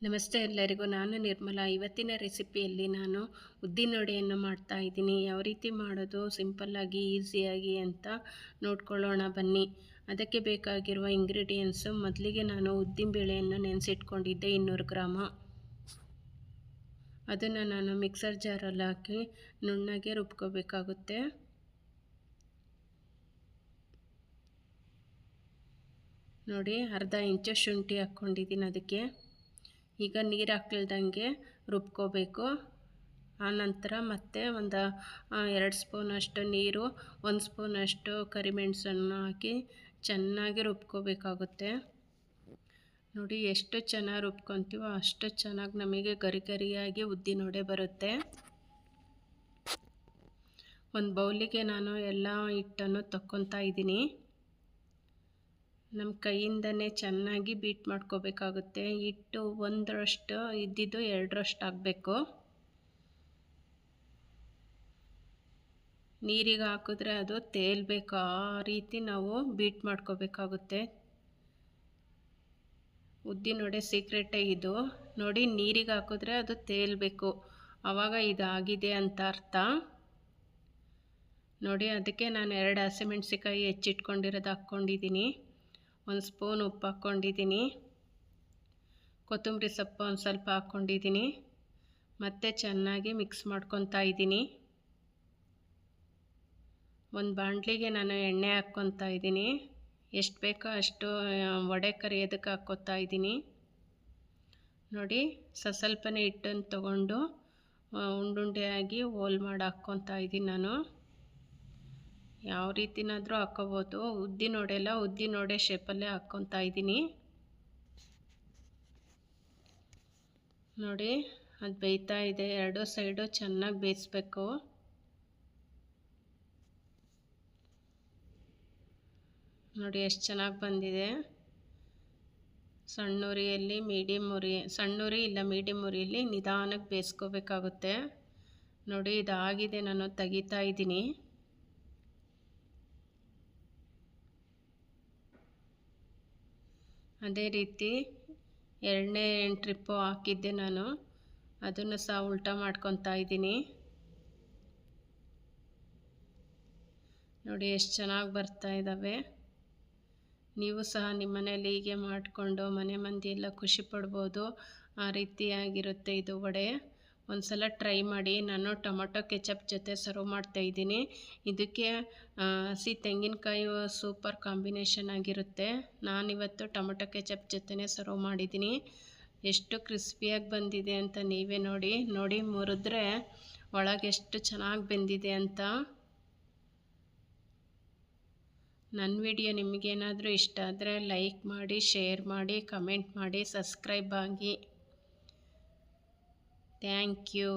ನಮಸ್ತೆ ಎಲ್ಲರಿಗೂ. ನಾನು ನಿರ್ಮಲಾ. ಇವತ್ತಿನ ರೆಸಿಪಿಯಲ್ಲಿ ನಾನು ಉದ್ದಿನವಡೆಯನ್ನು ಮಾಡ್ತಾ ಇದ್ದೀನಿ. ಯಾವ ರೀತಿ ಮಾಡೋದು ಸಿಂಪಲ್ಲಾಗಿ ಈಸಿಯಾಗಿ ಅಂತ ನೋಡ್ಕೊಳ್ಳೋಣ ಬನ್ನಿ. ಅದಕ್ಕೆ ಬೇಕಾಗಿರುವ ಇಂಗ್ರೀಡಿಯೆಂಟ್ಸು, ಮೊದಲಿಗೆ ನಾನು ಉದ್ದಿನಬೇಳೆಯನ್ನು ನೆನೆಸಿಟ್ಕೊಂಡಿದ್ದೆ 200 ಗ್ರಾಮ. ಅದನ್ನು ನಾನು ಮಿಕ್ಸರ್ ಜಾರಲ್ಲಿ ಹಾಕಿ ನುಣ್ಣಗೆ ರುಬ್ಕೋಬೇಕಾಗುತ್ತೆ. ನೋಡಿ, ಅರ್ಧ ಇಂಚು ಶುಂಠಿ ಹಾಕ್ಕೊಂಡಿದ್ದೀನಿ. ಅದಕ್ಕೆ ಈಗ ನೀರು ಹಾಕ್ತಿಲ್ದಂಗೆ ರುಬ್ಕೋಬೇಕು. ಆನಂತರ ಮತ್ತೆ ಒಂದು 2 ಸ್ಪೂನಷ್ಟು ನೀರು, 1 ಸ್ಪೂನಷ್ಟು ಕರಿಮೆಣಸನ್ನು ಹಾಕಿ ಚೆನ್ನಾಗಿ ರುಬ್ಕೋಬೇಕಾಗುತ್ತೆ. ನೋಡಿ, ಎಷ್ಟು ಚೆನ್ನಾಗಿ ರುಬ್ಕೊತೀವೋ ಅಷ್ಟು ಚೆನ್ನಾಗಿ ನಮಗೆ ಗರಿ ಗರಿಯಾಗಿ ಉದ್ದಿನವಡೆ ಬರುತ್ತೆ. ಒಂದು ಬೌಲಿಗೆ ನಾನು ಎಲ್ಲ ಹಿಟ್ಟನ್ನು ತಕ್ಕೊತಾ ಇದ್ದೀನಿ. ನಮ್ಮ ಕೈಯಿಂದನೇ ಚೆನ್ನಾಗಿ ಬೀಟ್ ಮಾಡ್ಕೋಬೇಕಾಗುತ್ತೆ. ಹಿಟ್ಟು 1ರಷ್ಟು ಇದ್ದಿದ್ದು 2ರಷ್ಟು ಆಗಬೇಕು. ನೀರಿಗೆ ಹಾಕಿದ್ರೆ ಅದು ತೇಲ್ಬೇಕು, ಆ ರೀತಿ ನಾವು ಬೀಟ್ ಮಾಡ್ಕೋಬೇಕಾಗುತ್ತೆ. ಉದ್ದಿನವಡೆ ಸೀಕ್ರೆಟೇ ಇದು. ನೋಡಿ, ನೀರಿಗೆ ಹಾಕಿದ್ರೆ ಅದು ತೇಲ್ಬೇಕು, ಆವಾಗ ಇದಾಗಿದೆ ಅಂತ ಅರ್ಥ. ನೋಡಿ, ಅದಕ್ಕೆ ನಾನು 2 ಹಸಿಮೆಣಸಿಕಾಯಿ ಹೆಚ್ಚಿಟ್ಕೊಂಡಿರೋದು ಹಾಕ್ಕೊಂಡಿದ್ದೀನಿ. 1 ಸ್ಪೂನ್ ಉಪ್ಪು ಹಾಕ್ಕೊಂಡಿದ್ದೀನಿ. ಕೊತ್ತಂಬರಿ ಸೊಪ್ಪು ಒಂದು ಸ್ವಲ್ಪ ಹಾಕ್ಕೊಂಡಿದ್ದೀನಿ. ಮತ್ತು ಚೆನ್ನಾಗಿ ಮಿಕ್ಸ್ ಮಾಡ್ಕೊತಾ ಇದ್ದೀನಿ. ಒಂದು ಬಾಣಲಿಗೆ ನಾನು ಎಣ್ಣೆ ಹಾಕ್ಕೊತಾ ಇದ್ದೀನಿ. ಎಷ್ಟು ಬೇಕೋ ಅಷ್ಟು ವಡೆ ಕರಿಯೋದಕ್ಕೆ ಹಾಕ್ಕೊತಾ ಇದ್ದೀನಿ. ನೋಡಿ, ಸ್ವಲ್ಪನೇ ಹಿಟ್ಟನ್ನು ತೊಗೊಂಡು ಉಂಡುಂಡೆಯಾಗಿ ಹೋಲ್ ಮಾಡಿ ಹಾಕ್ಕೊತಾ ಇದ್ದೀನಿ. ನಾನು ಯಾವ ರೀತಿನಾದರೂ ಹಾಕ್ಕೋಬೋದು. ಉದ್ದಿನವಡೆ ಶೇಪಲ್ಲೇ ಹಾಕ್ಕೊತಾ ಇದ್ದೀನಿ. ನೋಡಿ, ಅದು ಬೇಯ್ತಾ ಇದೆ. 2 ಸೈಡು ಚೆನ್ನಾಗಿ ಬೇಯಿಸ್ಬೇಕು. ನೋಡಿ, ಎಷ್ಟು ಚೆನ್ನಾಗಿ ಬಂದಿದೆ. ಸಣ್ಣ ಉರಿಯಲ್ಲಿ ಸಣ್ಣ ಉರಿ ಇಲ್ಲ ಮೀಡಿಯಮ್ ಉರಿಯಲ್ಲಿ ನಿಧಾನಕ್ಕೆ ಬೇಯಿಸ್ಕೋಬೇಕಾಗುತ್ತೆ. ನೋಡಿ, ಇದಾಗಿದೆ. ನಾನು ತೆಗಿತಾ ಇದ್ದೀನಿ. ಅದೇ ರೀತಿ 2ನೇ ಟ್ರಿಪ್ಪು ಹಾಕಿದ್ದೆ ನಾನು, ಅದನ್ನು ಸಹ ಉಲ್ಟಾ ಮಾಡ್ಕೊತಾ ಇದ್ದೀನಿ. ನೋಡಿ, ಎಷ್ಟು ಚೆನ್ನಾಗಿ ಬರ್ತಾ ಇದ್ದಾವೆ. ನೀವು ಸಹ ನಿಮ್ಮ ಮನೇಲಿ ಹೀಗೆ ಮಾಡಿಕೊಂಡು ಮನೆ ಮಂದಿ ಎಲ್ಲ ಖುಷಿ ಪಡ್ಬೋದು. ಆ ರೀತಿಯಾಗಿರುತ್ತೆ ಇದು ವಡೆ. ಒಂದು ಸಲ ಟ್ರೈ ಮಾಡಿ. ನಾನು ಟೊಮೊಟೊ ಕೆಚಪ್ ಜೊತೆ ಸರ್ವ್ ಮಾಡ್ತಾಯಿದ್ದೀನಿ. ಇದಕ್ಕೆ ಹಸಿ ತೆಂಗಿನಕಾಯಿ ಸೂಪರ್ ಕಾಂಬಿನೇಷನ್ ಆಗಿರುತ್ತೆ. ನಾನಿವತ್ತು ಟೊಮೊಟೊ ಕೆಚಪ್ ಜೊತೆನೇ ಸರ್ವ್ ಮಾಡಿದ್ದೀನಿ. ಎಷ್ಟು ಕ್ರಿಸ್ಪಿಯಾಗಿ ಬಂದಿದೆ ಅಂತ ನೀವೇ ನೋಡಿ ಮುರಿದ್ರೆ ಒಳಗೆ ಎಷ್ಟು ಚೆನ್ನಾಗಿ ಬೆಂದಿದೆ ಅಂತ. ನನ್ನ ವಿಡಿಯೋ ನಿಮಗೇನಾದರೂ ಇಷ್ಟ ಆದರೆ ಲೈಕ್ ಮಾಡಿ, ಶೇರ್ ಮಾಡಿ, ಕಮೆಂಟ್ ಮಾಡಿ, ಸಬ್ಸ್ಕ್ರೈಬ್ ಆಗಿ. Thank you.